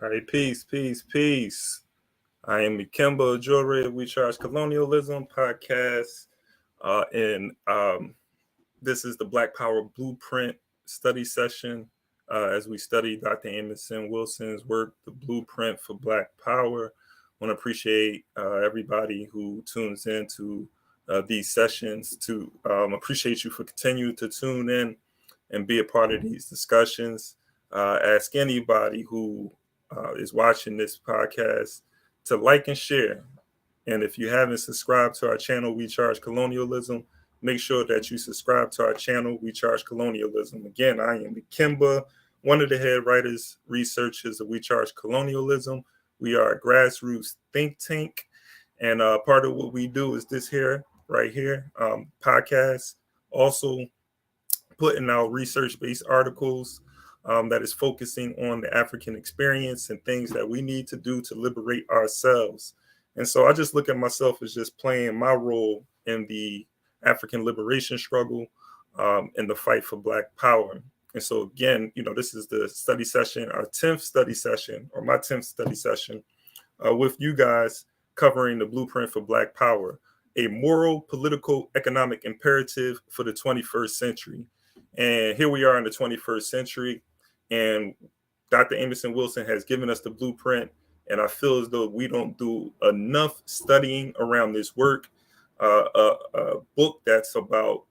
All right, peace, peace, peace. I am Ikemba Jore. We Charge Colonialism podcast, and this is the Black Power Blueprint study session as we study Dr. Amos N. Wilson's work, The Blueprint for Black Power. I want to appreciate everybody who tunes in to these sessions. To appreciate you for continuing to tune in and be a part of these discussions. Ask anybody who is watching this podcast to like and share. And if you haven't subscribed to our channel, We Charge Colonialism, make sure that you subscribe to our channel, We Charge Colonialism. Again, I am Kimba, one of the head writers, researchers of We Charge Colonialism. We are a grassroots think tank. And part of what we do is this here, right here, podcast. Also, putting out research-based articles that is focusing on the African experience and things that we need to do to liberate ourselves. And so I just look at myself as just playing my role in the African liberation struggle in the fight for Black power. And so again, this is the study session, our 10th study session, or my 10th study session with you guys covering the blueprint for Black power, a moral, political, economic imperative for the 21st century. And here we are in the 21st century, and Dr. Amos N. Wilson has given us the blueprint. And I feel as though we don't do enough studying around this work. A book that's about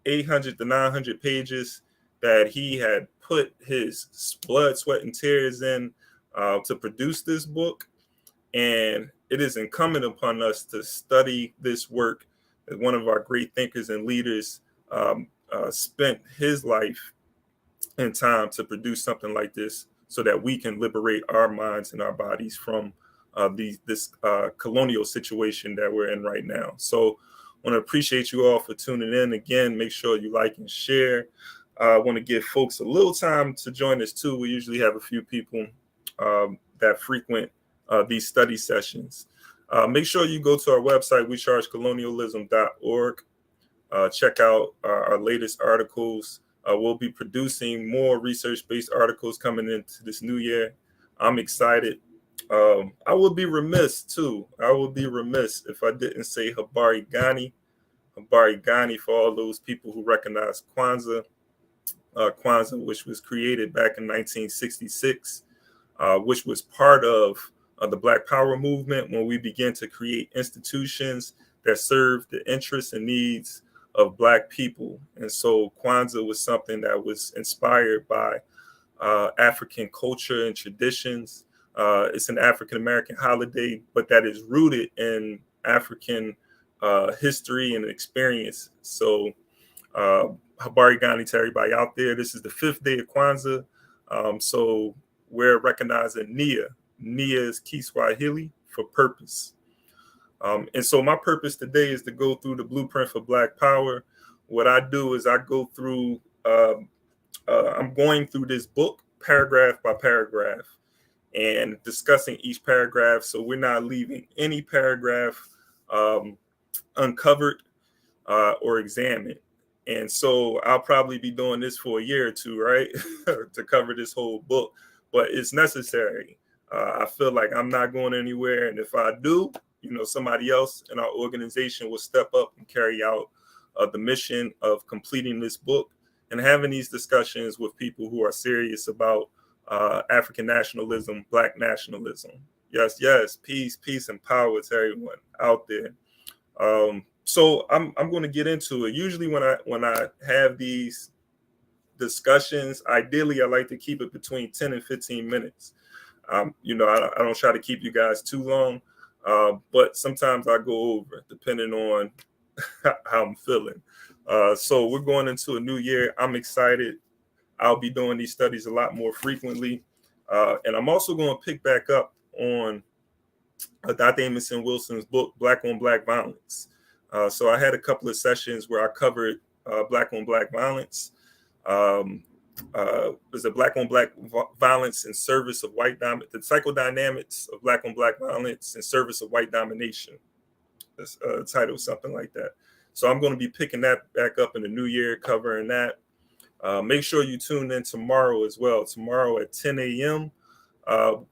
800 to 900 pages that he had put his blood, sweat, and tears in to produce this book. And it is incumbent upon us to study this work. As one of our great thinkers and leaders spent his life and time to produce something like this so that we can liberate our minds and our bodies from this colonial situation that we're in right now. So I want to appreciate you all for tuning in. Again, make sure you like and share. I want to give folks a little time to join us too. We usually have a few people that frequent these study sessions. Make sure you go to our website, wechargecolonialism.org. Check out our latest articles. We'll be producing more research-based articles coming into this new year. I'm excited. I would be remiss, too. I would be remiss if I didn't say Habari Ghani. Habari Ghani for all those people who recognize Kwanzaa. Kwanzaa, which was created back in 1966, which was part of the Black Power movement when we began to create institutions that serve the interests and needs of Black people. And so Kwanzaa was something that was inspired by African culture and traditions. It's an African American holiday, but that is rooted in African history and experience. So Habari Ghani to everybody out there. This is the 5th day of Kwanzaa. So we're recognizing Nia. Nia is Kiswahili for purpose. And so my purpose today is to go through the blueprint for Black power. What I do is I go through, I'm going through this book paragraph by paragraph and discussing each paragraph. So we're not leaving any paragraph uncovered or examined. And so I'll probably be doing this for a year or two, right, to cover this whole book. But it's necessary. I feel like I'm not going anywhere. And if I do, somebody else in our organization will step up and carry out the mission of completing this book and having these discussions with people who are serious about African nationalism, Black nationalism. Yes, yes, peace, and power to everyone out there. So I'm going to get into it. Usually when I have these discussions, ideally I like to keep it between 10 and 15 minutes. I don't try to keep you guys too long, but sometimes I go over depending on how I'm feeling. So we're going into a new year. I'm excited. I'll be doing these studies a lot more frequently. And I'm also going to pick back up on Dr. Amos N. Wilson's book, Black on Black Violence. So I had a couple of sessions where I covered Black on Black violence. There's a Black on Black violence in service of white the psychodynamics of Black on Black violence in service of white domination. That's title, something like that. So I'm going to be picking that back up in the new year, covering that. Make sure you tune in tomorrow as well. Tomorrow at 10 a.m.,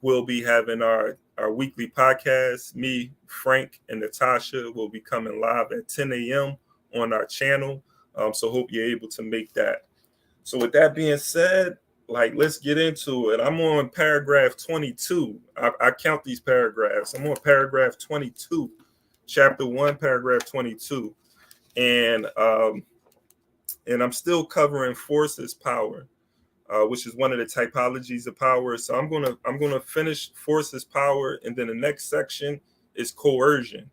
we'll be having our weekly podcast. Me, Frank, and Natasha will be coming live at 10 a.m. on our channel. So hope you're able to make that. So with that being said, like, let's get into it. I'm on paragraph 22. I count these paragraphs. I'm on paragraph 22, chapter 1, paragraph 22. And I'm still covering force as power, which is one of the typologies of power. So I'm gonna finish force as power, and then the next section is coercion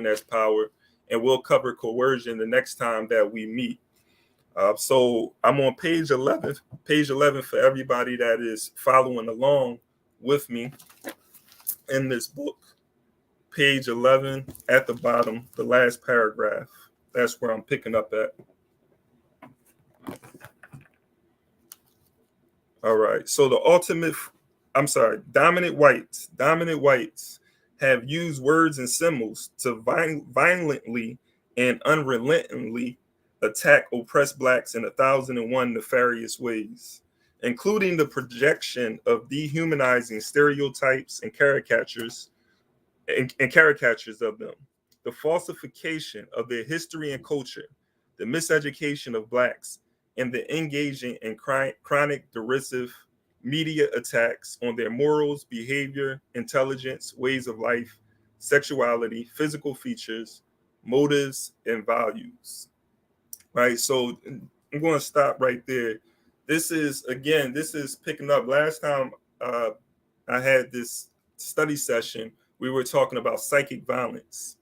as power, and we'll cover coercion the next time that we meet. So I'm on page 11. Page 11 for everybody that is following along with me in this book. Page 11 at the bottom, the last paragraph. That's where I'm picking up at. All right. So dominant whites have used words and symbols to violently and unrelentingly attack oppressed blacks in 1,001 nefarious ways, including the projection of dehumanizing stereotypes and caricatures of them, the falsification of their history and culture, the miseducation of blacks, and the engaging in chronic derisive media attacks on their morals, behavior, intelligence, ways of life, sexuality, physical features, motives, and values. Right. So I'm going to stop right there. This is picking up. Last time I had this study session, we were talking about psychic violence.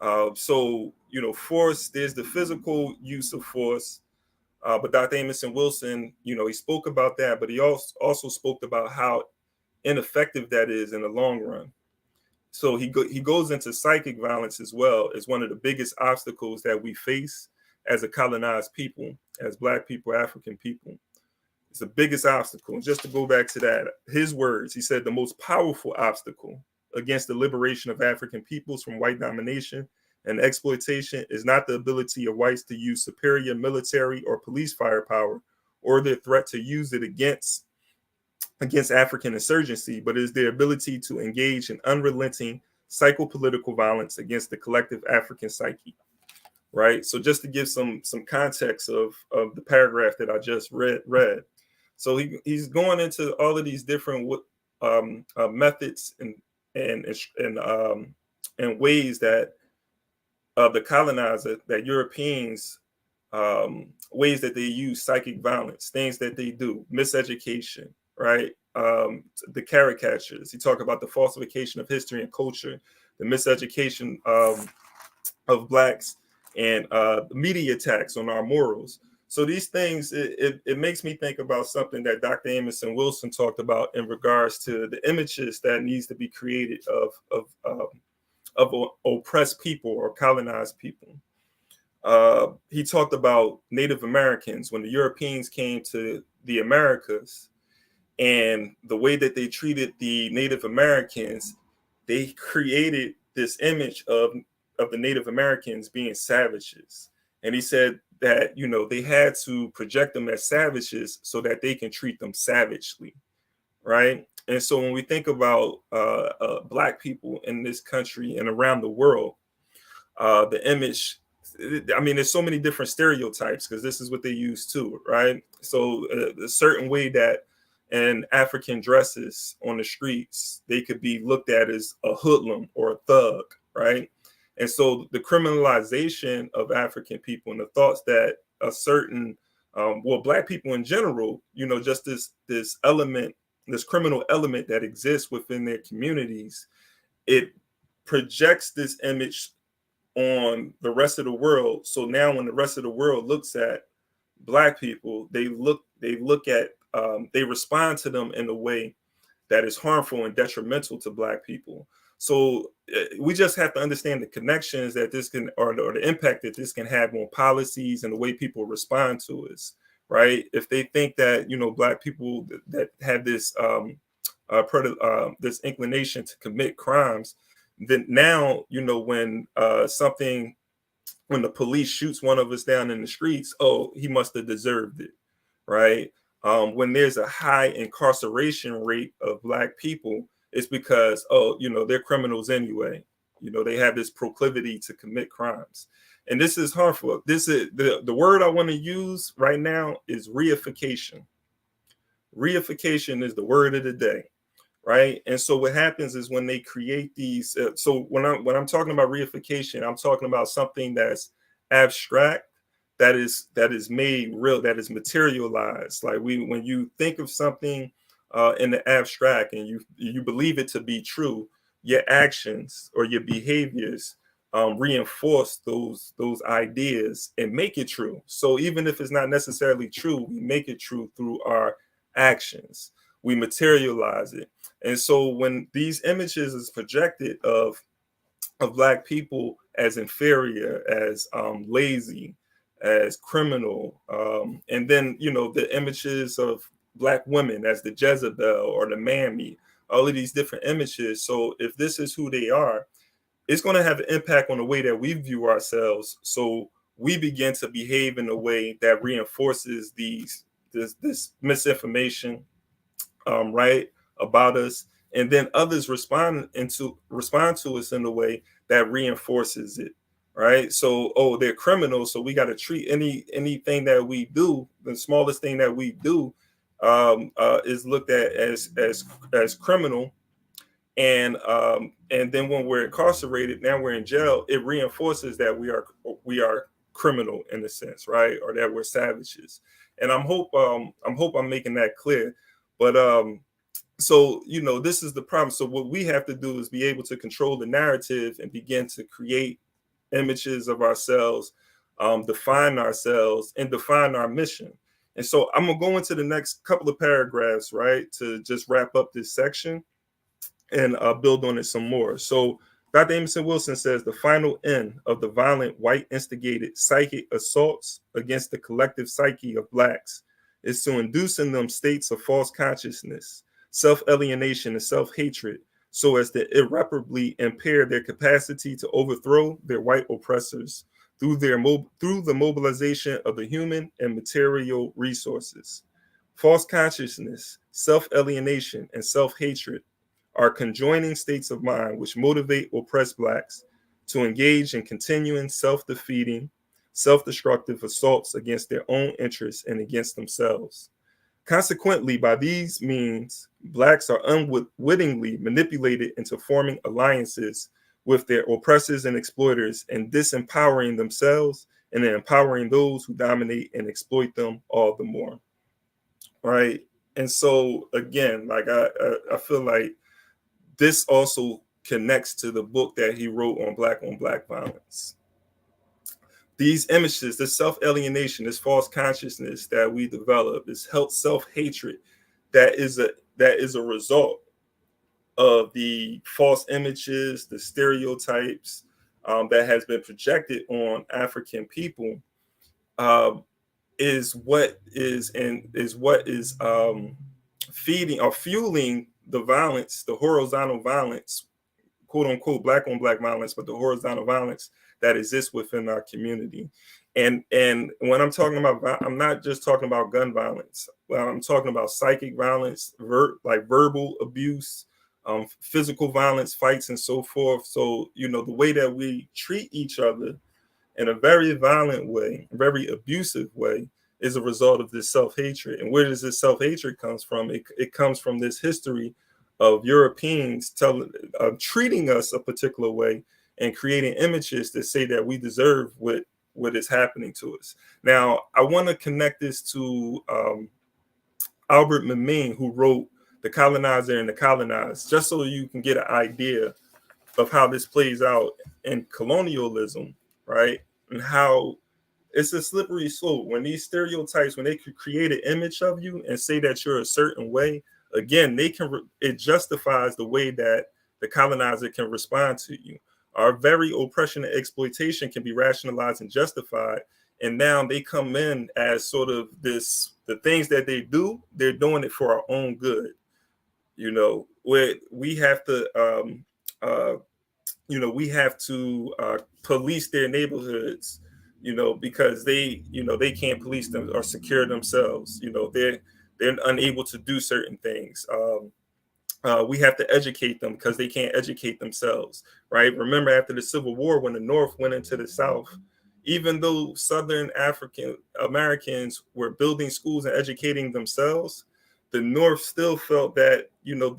So, force, there's the physical use of force. But Dr. Amos N. Wilson, he spoke about that, but he also spoke about how ineffective that is in the long run. So he goes into psychic violence as well as one of the biggest obstacles that we face as a colonized people, as Black people, African people. It's the biggest obstacle. And just to go back to that, his words, he said the most powerful obstacle against the liberation of African peoples from white domination and exploitation is not the ability of whites to use superior military or police firepower or their threat to use it against African insurgency, but is their ability to engage in unrelenting psychopolitical violence against the collective African psyche. Right. So just to give some context of the paragraph that I just read. So he's going into all of these different methods and ways that the colonizer, that Europeans, ways that they use psychic violence, things that they do, miseducation, right? The caricatures. He talked about the falsification of history and culture, the miseducation of blacks, and media attacks on our morals. So these things, it makes me think about something that Dr. Amos N. Wilson talked about in regards to the images that needs to be created of oppressed people or colonized people. He talked about Native Americans when the Europeans came to the Americas, and the way that they treated the Native Americans. They created this image of the Native Americans being savages. And he said that, they had to project them as savages so that they can treat them savagely, right? And so when we think about Black people in this country and around the world, the image, there's so many different stereotypes because this is what they use too, right? So a certain way that in African dresses on the streets, they could be looked at as a hoodlum or a thug, right? And so the criminalization of African people and the thoughts that a certain, Black people in general, just this element, this criminal element that exists within their communities, it projects this image on the rest of the world. So now when the rest of the world looks at Black people, they respond to them in a way that is harmful and detrimental to Black people. So we just have to understand the connections that this can, or the impact that this can have on policies and the way people respond to us, right? If they think that, Black people that have this this inclination to commit crimes, then now, when when the police shoots one of us down in the streets, oh, he must have deserved it, right? When there's a high incarceration rate of Black people, it's because, they're criminals anyway. They have this proclivity to commit crimes. And this is harmful. This is the word I want to use right now is reification. Reification is the word of the day, right? And so what happens is when they create these, so when I'm talking about reification, I'm talking about something that's abstract, that is made real, that is materialized. Like when you think of something in the abstract and you believe it to be true, your actions or your behaviors reinforce those ideas and make it true. So even if it's not necessarily true, we make it true through our actions. We materialize it. And so when these images is projected of Black people as inferior, as lazy, as criminal, and then the images of Black women as the Jezebel or the Mammy, all of these different images. So if this is who they are, it's going to have an impact on the way that we view ourselves. So we begin to behave in a way that reinforces this misinformation, right, about us, and then others respond to us in a way that reinforces it, right? So, oh, they're criminals, so we got to treat anything that we do, the smallest thing that we do, is looked at as criminal. And then when we're incarcerated, now we're in jail, it reinforces that we are criminal in a sense, right, or that we're savages. And I'm hope I'm making that clear. But so this is the problem. So what we have to do is be able to control the narrative and begin to create images of ourselves, define ourselves, and define our mission. And so I'm gonna go into the next couple of paragraphs, right, to just wrap up this section and build on it some more. So Dr. Amos N. Wilson says the final end of the violent white instigated psychic assaults against the collective psyche of Blacks is to induce in them states of false consciousness, self-alienation, and self-hatred, so as to irreparably impair their capacity to overthrow their white oppressors through through the mobilization of the human and material resources. False consciousness, self-alienation, and self-hatred are conjoining states of mind which motivate oppressed Blacks to engage in continuing self-defeating, self-destructive assaults against their own interests and against themselves. Consequently, by these means, Blacks are unwittingly manipulated into forming alliances with their oppressors and exploiters and disempowering themselves and then empowering those who dominate and exploit them all the more. Right? And so again, like I feel like this also connects to the book that he wrote on Black violence. These images, this self-alienation, this false consciousness that we develop, this self-hatred, that is a result of the false images, the stereotypes that has been projected on African people, um, is what is feeding or fueling the violence, the horizontal violence, quote unquote Black on Black violence, but the horizontal violence that exists within our community. And when I'm talking about, I'm not just talking about gun violence. Well, I'm talking about psychic violence, like verbal abuse, physical violence, fights, and so forth. So the way that we treat each other in a very violent way, very abusive way, is a result of this self-hatred. And where does this self-hatred comes from? It comes from this history of Europeans treating us a particular way and creating images that say that we deserve what is happening to us. Now, I want to connect this to Albert Meming, who wrote The Colonizer and the Colonized, just so you can get an idea of how this plays out in colonialism, right? And how it's a slippery slope when these stereotypes, when they could create an image of you and say that you're a certain way, again, it justifies the way that the colonizer can respond to you. Our very oppression and exploitation can be rationalized and justified, and now they come in as sort of the things that they're doing it for our own good. Where we have to police their neighborhoods, because they can't police them or secure themselves. they're unable to do certain things. We have to educate them because they can't educate themselves, right? Remember, after the Civil War, when the North went into the South, even though Southern African Americans were building schools and educating themselves, the North still felt that,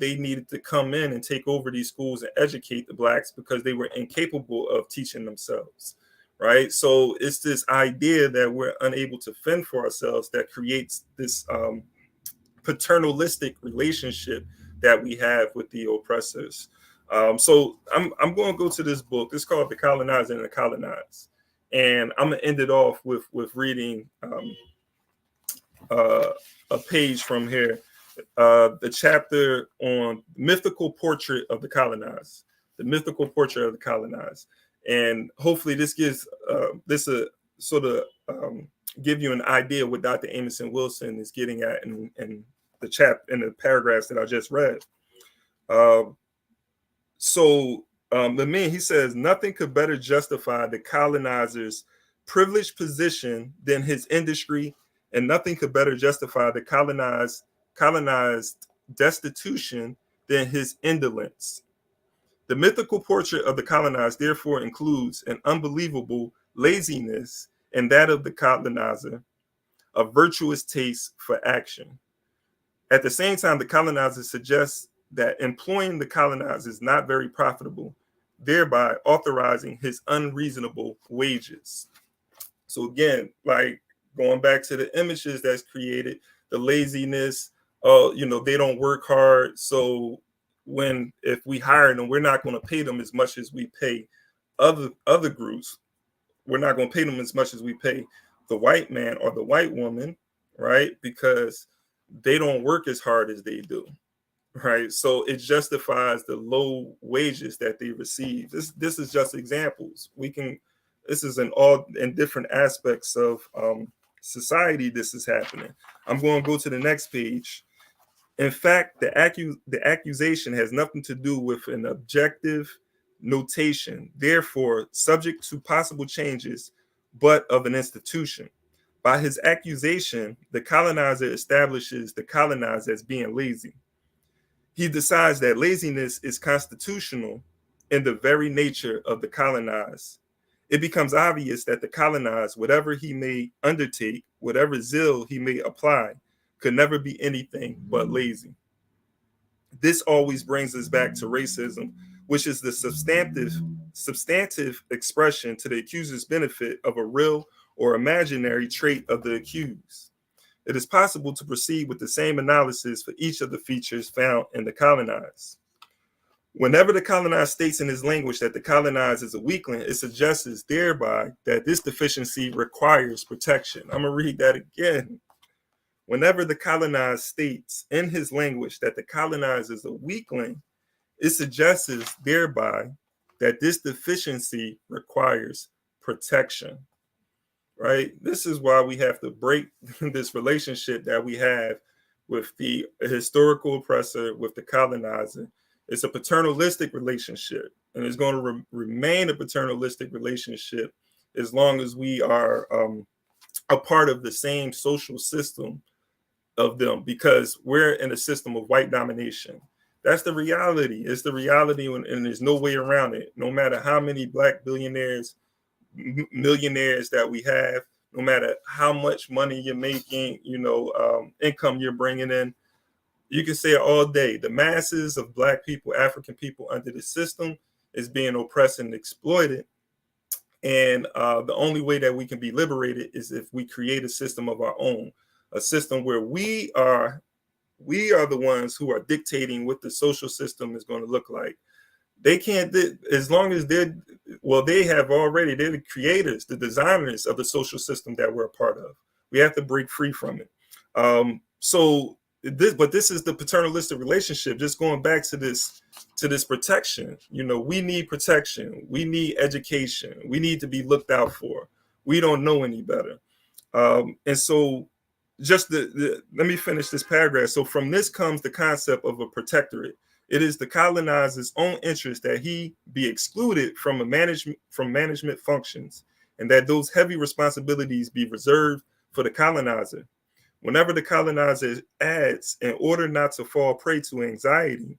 they needed to come in and take over these schools and educate the Blacks because they were incapable of teaching themselves, right? So it's this idea that we're unable to fend for ourselves that creates this paternalistic relationship that we have with the oppressors. So I'm going to go to this book. It's called The Colonizer and the Colonized, and I'm going to end it off with reading a page from here, the chapter on mythical portrait of the colonized, the mythical portrait of the colonized, and hopefully this gives this a sort of give you an idea what Dr. Amos N. Wilson is getting at in the paragraphs that I just read. The man, he says, nothing could better justify the colonizer's privileged position than his industry, and nothing could better justify the colonized destitution than his indolence. The mythical portrait of the colonized therefore includes an unbelievable laziness and that of the colonizer, a virtuous taste for action. At the same time, the colonizer suggests that employing the colonized is not very profitable, thereby authorizing his unreasonable wages. So again, like going back to the images that's created, the laziness, they don't work hard. So if we hire them, we're not going to pay them as much as we pay other groups. We're not going to pay them as much as we pay the white man or the white woman, right? Because they don't work as hard as they do, right? So it justifies the low wages that they receive. This is just examples. This is in different aspects of society. This is happening. I'm going to go to the next page. In fact, the accusation has nothing to do with an objective notation, therefore subject to possible changes, but of an institution. By his accusation, the colonizer establishes the colonized as being lazy. He decides that laziness is constitutional in the very nature of the colonized. It becomes obvious that the colonized, whatever he may undertake, whatever zeal he may apply, could never be anything but lazy. This always brings us back to racism, which is the substantive expression to the accuser's benefit of a real or imaginary trait of the accused. It is possible to proceed with the same analysis for each of the features found in the colonized. Whenever the colonized states in his language that the colonized is a weakling, it suggests thereby that this deficiency requires protection. I'm going to read that again. Whenever the colonized states in his language that the colonized is a weakling, it suggests thereby that this deficiency requires protection. Right? This is why we have to break this relationship that we have with the historical oppressor, with the colonizer. It's a paternalistic relationship, and it's going to remain a paternalistic relationship as long as we are a part of the same social system of them, because we're in a system of white domination. That's the reality. It's the reality, and there's no way around it. No matter how many black billionaires, millionaires that we have, no matter how much money you're making, income you're bringing in, you can say it all day. The masses of black people, African people under the system is being oppressed and exploited. And the only way that we can be liberated is if we create a system of our own, a system where we are the ones who are dictating what the social system is going to look like. They can't, as long as they're the creators, the designers of the social system that we're a part of. We have to break free from it. This is the paternalistic relationship. Just going back to this protection. We need protection. We need education. We need to be looked out for. We don't know any better. And so, let me finish this paragraph. So, from this comes the concept of a protectorate. It is the colonizer's own interest that he be excluded from management functions, and that those heavy responsibilities be reserved for the colonizer. Whenever the colonizer adds, in order not to fall prey to anxiety,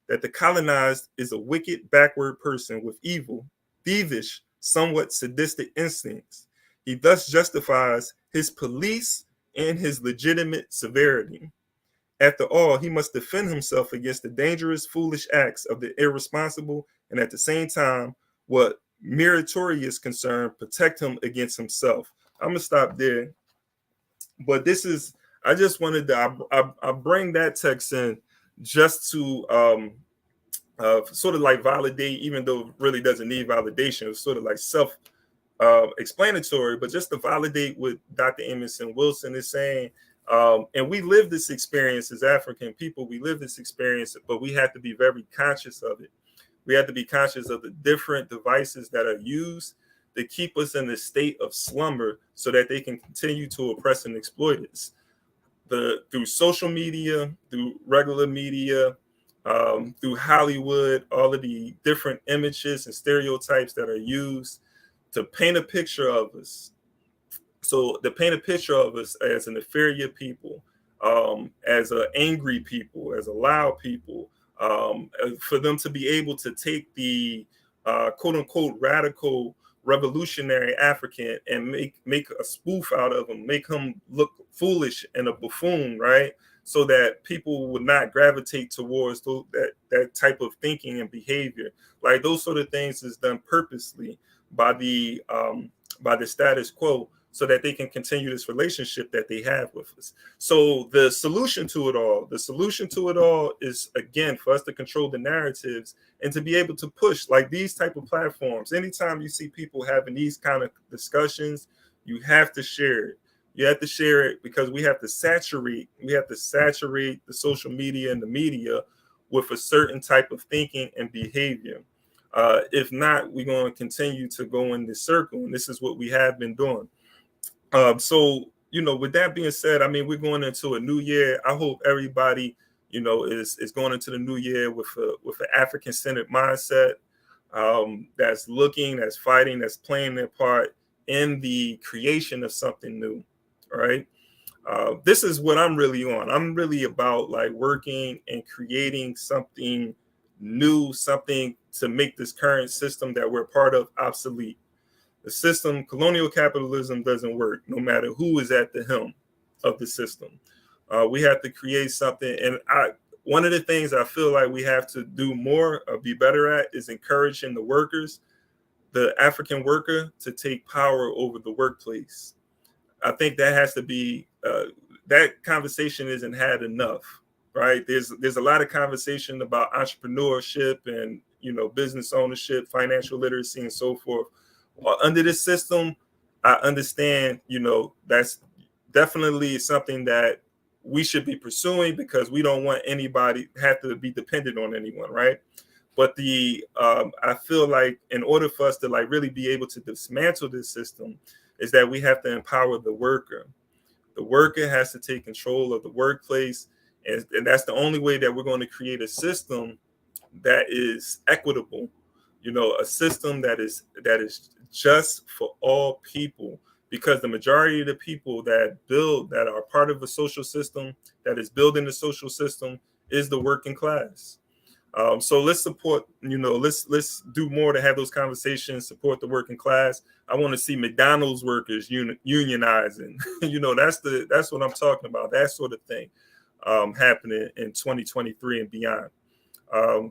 that the colonized is a wicked, backward person with evil, thievish, somewhat sadistic instincts, he thus justifies his police and his legitimate severity. After all, he must defend himself against the dangerous, foolish acts of the irresponsible, and at the same time, what meritorious concern, protect him against himself. I'm gonna stop there, but this is, I just wanted to I bring that text in just to sort of like validate, even though it really doesn't need validation. It's sort of like self explanatory, but just to validate what Dr. Amos N. Wilson is saying. And we live this experience as African people. We live this experience, but we have to be very conscious of it. We have to be conscious of the different devices that are used to keep us in a state of slumber so that they can continue to oppress and exploit us. Through social media, through regular media, through Hollywood, all of the different images and stereotypes that are used to paint a picture of us. So to paint a picture of us as an inferior people, as an angry people, as a loud people, for them to be able to take the quote unquote radical revolutionary African and make a spoof out of him, make him look foolish and a buffoon, right? So that people would not gravitate towards that type of thinking and behavior. Like those sort of things is done purposely by the status quo, so that they can continue this relationship that they have with us. So the solution to it all is, again, for us to control the narratives and to be able to push like these type of platforms. Anytime you see people having these kind of discussions, you have to share it. You have to share it because we have to saturate the social media and the media with a certain type of thinking and behavior. If not, we're going to continue to go in this circle, and this is what we have been doing. So, with that being said, I mean, we're going into a new year. I hope everybody, is going into the new year with an African centered mindset, that's looking, that's fighting, that's playing their part in the creation of something new. All right. This is what I'm really on. I'm really about like working and creating something new, something to make this current system that we're part of obsolete. The system, colonial capitalism, doesn't work no matter who is at the helm of the system. We have to create something. And one of the things I feel like we have to do more or be better at is encouraging the workers, the African worker, to take power over the workplace. I think that has to be, that conversation isn't had enough, right? There's a lot of conversation about entrepreneurship and, business ownership, financial literacy, and so forth. Under this system, I understand, that's definitely something that we should be pursuing because we don't want anybody have to be dependent on anyone, right? But I feel like in order for us to like really be able to dismantle this system, is that we have to empower the worker. The worker has to take control of the workplace, and that's the only way that we're going to create a system that is equitable, a system that is just for all people, because the majority of the people that are part of a social system that is building the social system is the working class. So let's support, let's do more to have those conversations, support the working class. I want to see McDonald's workers unionizing. That's what I'm talking about. That sort of thing happening in 2023 and beyond.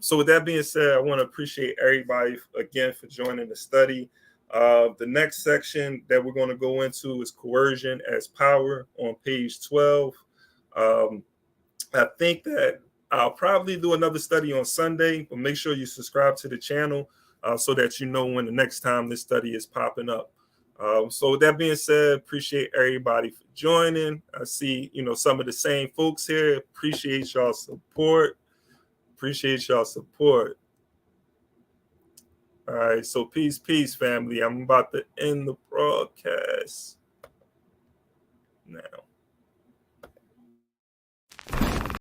So with that being said, I want to appreciate everybody again for joining the study. The next section that we're going to go into is coercion as power on page 12. I think that I'll probably do another study on Sunday, but make sure you subscribe to the channel so that you know when the next time this study is popping up. So with that being said, appreciate everybody for joining. I see, some of the same folks here. Appreciate y'all support. All right, so peace, family. I'm about to end the broadcast now.